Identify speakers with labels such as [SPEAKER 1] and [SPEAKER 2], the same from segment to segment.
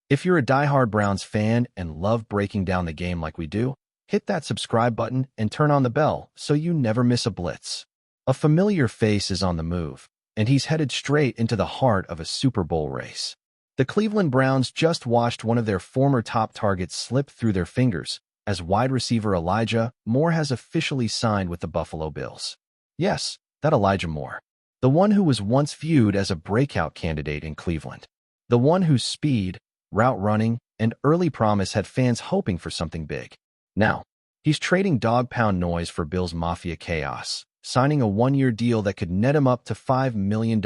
[SPEAKER 1] If you're a diehard Browns fan and love breaking down the game like we do, hit that subscribe button and turn on the bell so you never miss a blitz. A familiar face is on the move, and he's headed straight into the heart of a Super Bowl race. The Cleveland Browns just watched one of their former top targets slip through their fingers as wide receiver Elijah Moore has officially signed with the Buffalo Bills. Yes, that Elijah Moore. The one who was once viewed as a breakout candidate in Cleveland. The one whose speed, route running, and early promise had fans hoping for something big. Now, he's trading Dawg Pound noise for Bills Mafia chaos, signing a one-year deal that could net him up to $5 million,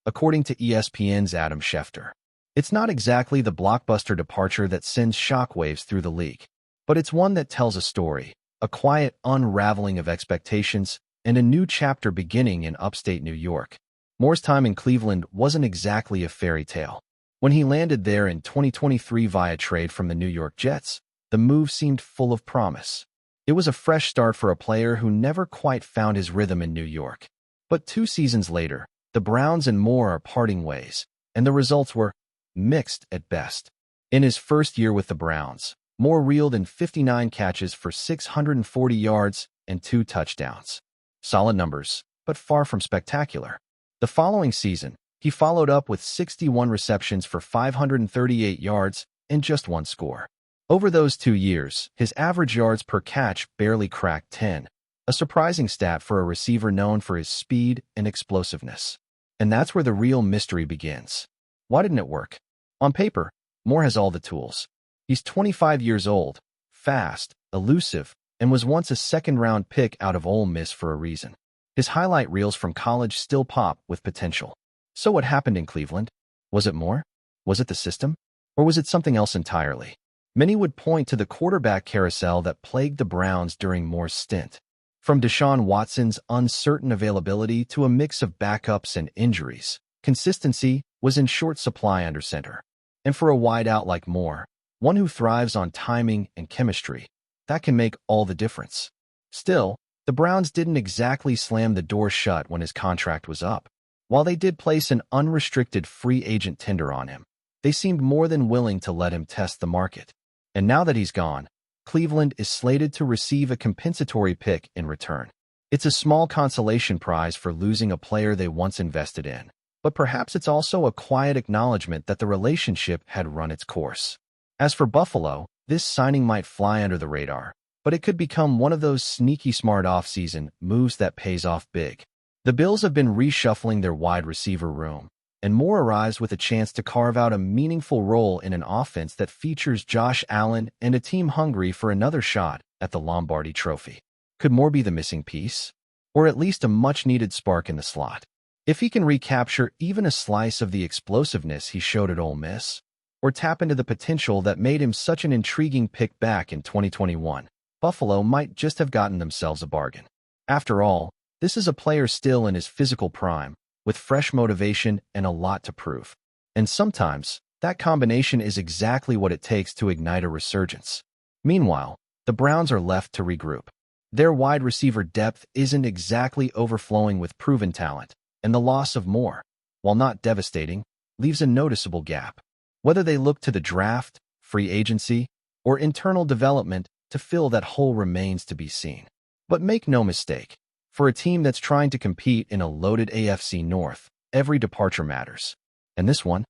[SPEAKER 1] according to ESPN's Adam Schefter. It's not exactly the blockbuster departure that sends shockwaves through the league, but it's one that tells a story, a quiet unraveling of expectations, and a new chapter beginning in upstate New York. Moore's time in Cleveland wasn't exactly a fairy tale. When he landed there in 2023 via trade from the New York Jets, the move seemed full of promise. It was a fresh start for a player who never quite found his rhythm in New York. But 2 seasons later, the Browns and Moore are parting ways, and the results were mixed at best. In his first year with the Browns, Moore reeled in 59 catches for 640 yards and 2 touchdowns. Solid numbers, but far from spectacular. The following season, he followed up with 61 receptions for 538 yards and just 1 score. Over those 2 years, his average yards per catch barely cracked 10, a surprising stat for a receiver known for his speed and explosiveness. And that's where the real mystery begins. Why didn't it work? On paper, Moore has all the tools. He's 25 years old, fast, elusive, and was once a second-round pick out of Ole Miss for a reason. His highlight reels from college still pop with potential. So what happened in Cleveland? Was it Moore? Was it the system? Or was it something else entirely? Many would point to the quarterback carousel that plagued the Browns during Moore's stint. From Deshaun Watson's uncertain availability to a mix of backups and injuries, consistency was in short supply under center. And for a wideout like Moore, one who thrives on timing and chemistry, that can make all the difference. Still, the Browns didn't exactly slam the door shut when his contract was up. While they did place an unrestricted free agent tender on him, they seemed more than willing to let him test the market. And now that he's gone, Cleveland is slated to receive a compensatory pick in return. It's a small consolation prize for losing a player they once invested in, but perhaps it's also a quiet acknowledgement that the relationship had run its course. As for Buffalo, this signing might fly under the radar, but it could become one of those sneaky smart offseason moves that pays off big. The Bills have been reshuffling their wide receiver room, and Moore arrives with a chance to carve out a meaningful role in an offense that features Josh Allen and a team hungry for another shot at the Lombardi Trophy. Could Moore be the missing piece? Or at least a much-needed spark in the slot? If he can recapture even a slice of the explosiveness he showed at Ole Miss, or tap into the potential that made him such an intriguing pick back in 2021, Buffalo might just have gotten themselves a bargain. After all, this is a player still in his physical prime, with fresh motivation and a lot to prove. And sometimes, that combination is exactly what it takes to ignite a resurgence. Meanwhile, the Browns are left to regroup. Their wide receiver depth isn't exactly overflowing with proven talent, and the loss of Moore, while not devastating, leaves a noticeable gap. Whether they look to the draft, free agency, or internal development to fill that hole remains to be seen. But make no mistake, for a team that's trying to compete in a loaded AFC North, every departure matters. And this one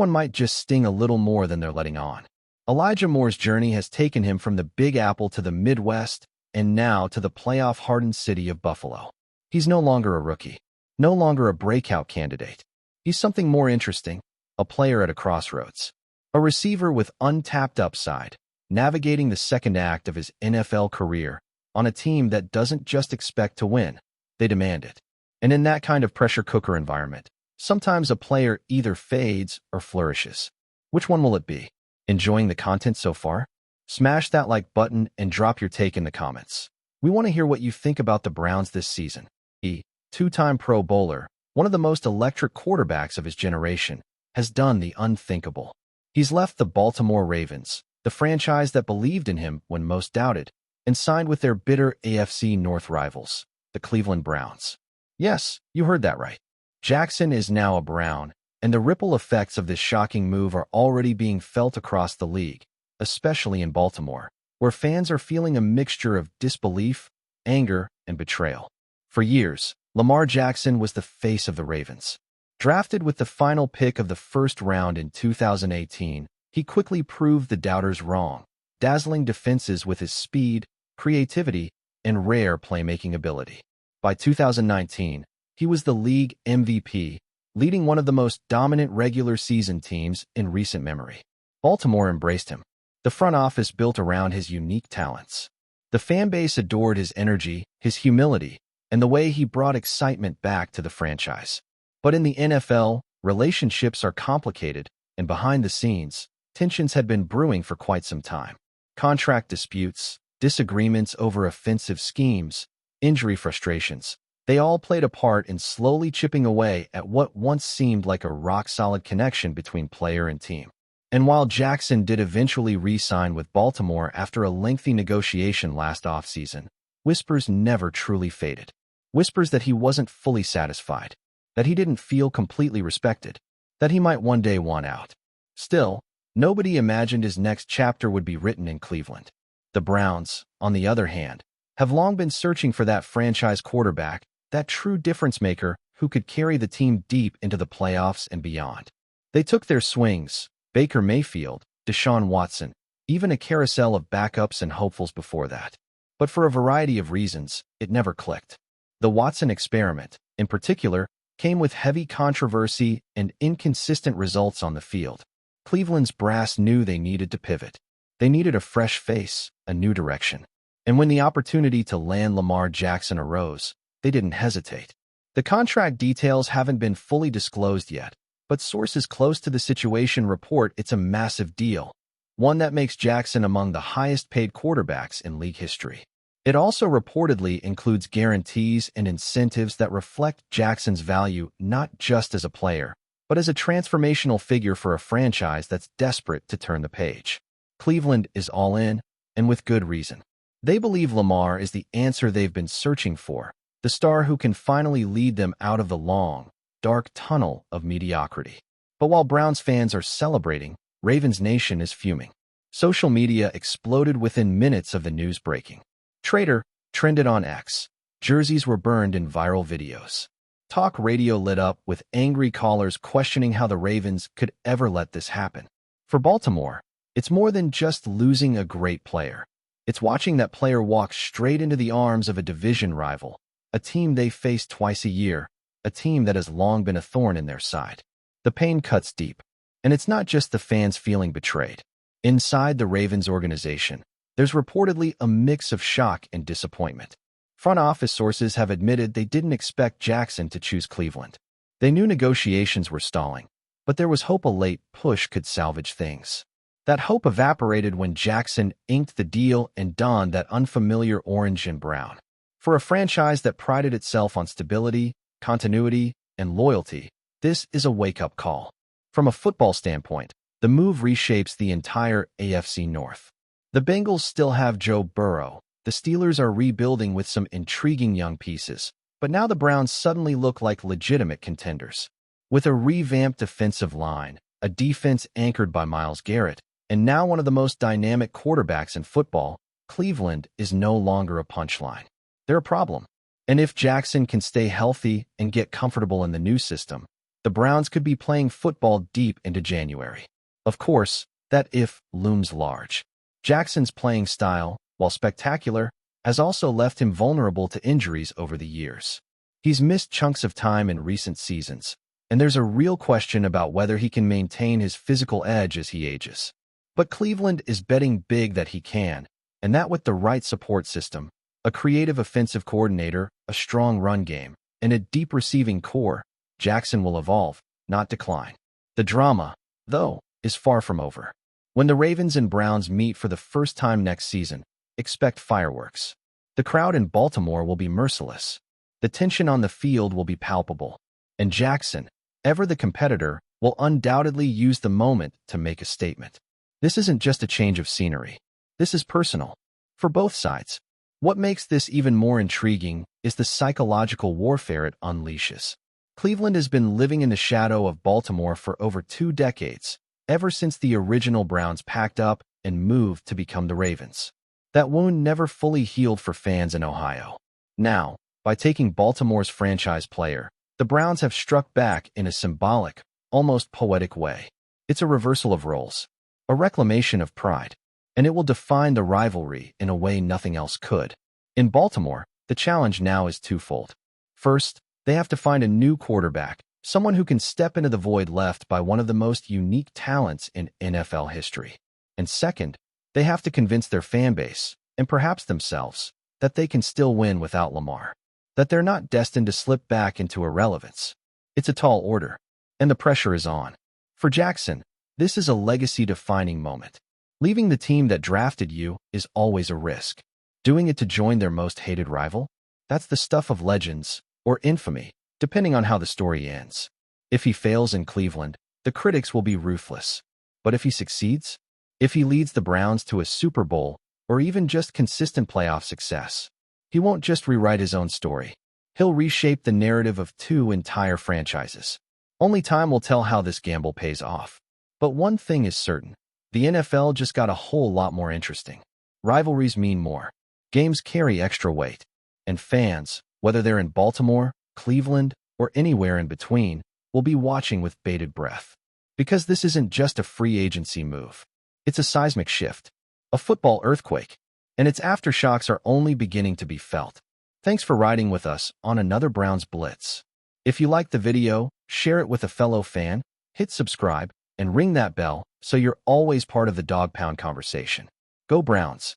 [SPEAKER 1] might just sting a little more than they're letting on. Elijah Moore's journey has taken him from the Big Apple to the Midwest and now to the playoff-hardened city of Buffalo. He's no longer a rookie, no longer a breakout candidate. He's something more interesting, a player at a crossroads. A receiver with untapped upside, navigating the second act of his NFL career on a team that doesn't just expect to win, they demand it. And in that kind of pressure cooker environment, sometimes a player either fades or flourishes. Which one will it be? Enjoying the content so far? Smash that like button and drop your take in the comments. We want to hear what you think about the Browns this season. He, 2-time Pro Bowler, one of the most electric quarterbacks of his generation, has done the unthinkable. He's left the Baltimore Ravens, the franchise that believed in him when most doubted, and signed with their bitter AFC North rivals, the Cleveland Browns. Yes, you heard that right. Jackson is now a Brown, And the ripple effects of this shocking move are already being felt across the league, especially in Baltimore, where fans are feeling a mixture of disbelief, anger, and betrayal. For years, Lamar Jackson was the face of the Ravens. Drafted with the final pick of the first round in 2018, he quickly proved the doubters wrong, dazzling defenses with his speed, creativity, and rare playmaking ability. By 2019, he was the league MVP, leading one of the most dominant regular season teams in recent memory. Baltimore embraced him. The front office built around his unique talents. The fan base adored his energy, his humility, and the way he brought excitement back to the franchise. But in the NFL, relationships are complicated, and behind the scenes, tensions had been brewing for quite some time. Contract disputes, disagreements over offensive schemes, injury frustrations, they all played a part in slowly chipping away at what once seemed like a rock-solid connection between player and team. And while Jackson did eventually re-sign with Baltimore after a lengthy negotiation last offseason, whispers never truly faded. Whispers that he wasn't fully satisfied, that he didn't feel completely respected, that he might one day want out. Still, nobody imagined his next chapter would be written in Cleveland. The Browns, on the other hand, have long been searching for that franchise quarterback, that true difference-maker who could carry the team deep into the playoffs and beyond. They took their swings, Baker Mayfield, Deshaun Watson, even a carousel of backups and hopefuls before that. But for a variety of reasons, it never clicked. The Watson experiment, in particular, came with heavy controversy and inconsistent results on the field. Cleveland's brass knew they needed to pivot. They needed a fresh face, a new direction. And when the opportunity to land Lamar Jackson arose, they didn't hesitate. The contract details haven't been fully disclosed yet, but sources close to the situation report it's a massive deal, one that makes Jackson among the highest-paid quarterbacks in league history. It also reportedly includes guarantees and incentives that reflect Jackson's value not just as a player, but as a transformational figure for a franchise that's desperate to turn the page. Cleveland is all in, and with good reason. They believe Lamar is the answer they've been searching for, the star who can finally lead them out of the long, dark tunnel of mediocrity. But while Browns fans are celebrating, Ravens Nation is fuming. Social media exploded within minutes of the news breaking. Traitor trended on X. Jerseys were burned in viral videos. Talk radio lit up with angry callers questioning how the Ravens could ever let this happen. For Baltimore, it's more than just losing a great player. It's watching that player walk straight into the arms of a division rival, a team they face twice a year, a team that has long been a thorn in their side. The pain cuts deep, and it's not just the fans feeling betrayed. Inside the Ravens organization, there's reportedly a mix of shock and disappointment. Front office sources have admitted they didn't expect Jackson to choose Cleveland. They knew negotiations were stalling, but there was hope a late push could salvage things. That hope evaporated when Jackson inked the deal and donned that unfamiliar orange and brown. For a franchise that prided itself on stability, continuity, and loyalty, this is a wake-up call. From a football standpoint, the move reshapes the entire AFC North. The Bengals still have Joe Burrow. The Steelers are rebuilding with some intriguing young pieces, but now the Browns suddenly look like legitimate contenders. With a revamped defensive line, a defense anchored by Myles Garrett, and now one of the most dynamic quarterbacks in football, Cleveland is no longer a punchline. They're a problem. And if Jackson can stay healthy and get comfortable in the new system, the Browns could be playing football deep into January. Of course, that if looms large. Jackson's playing style, while spectacular, has also left him vulnerable to injuries over the years. He's missed chunks of time in recent seasons, and there's a real question about whether he can maintain his physical edge as he ages. But Cleveland is betting big that he can, and that with the right support system, a creative offensive coordinator, a strong run game, and a deep receiving core, Jackson will evolve, not decline. The drama, though, is far from over. When the Ravens and Browns meet for the first time next season, expect fireworks. The crowd in Baltimore will be merciless. The tension on the field will be palpable. And Jackson, ever the competitor, will undoubtedly use the moment to make a statement. This isn't just a change of scenery. This is personal. For both sides. What makes this even more intriguing is the psychological warfare it unleashes. Cleveland has been living in the shadow of Baltimore for over 2 decades, ever since the original Browns packed up and moved to become the Ravens. That wound never fully healed for fans in Ohio. Now, by taking Baltimore's franchise player, the Browns have struck back in a symbolic, almost poetic way. It's a reversal of roles, a reclamation of pride, and it will define the rivalry in a way nothing else could. In Baltimore, the challenge now is twofold. First, they have to find a new quarterback, someone who can step into the void left by one of the most unique talents in NFL history. And second, they have to convince their fan base, and perhaps themselves, that they can still win without Lamar, that they're not destined to slip back into irrelevance. It's a tall order, and the pressure is on. For Jackson, this is a legacy-defining moment. Leaving the team that drafted you is always a risk. Doing it to join their most hated rival? That's the stuff of legends, or infamy, depending on how the story ends. If he fails in Cleveland, the critics will be ruthless. But if he succeeds? If he leads the Browns to a Super Bowl, or even just consistent playoff success, he won't just rewrite his own story. He'll reshape the narrative of 2 entire franchises. Only time will tell how this gamble pays off. But one thing is certain. The NFL just got a whole lot more interesting. Rivalries mean more. Games carry extra weight. And fans, whether they're in Baltimore, Cleveland, or anywhere in between, will be watching with bated breath. Because this isn't just a free agency move. It's a seismic shift, a football earthquake, and its aftershocks are only beginning to be felt. Thanks for riding with us on another Browns Blitz. If you liked the video, share it with a fellow fan, hit subscribe, and ring that bell so you're always part of the Dawg Pound conversation. Go Browns!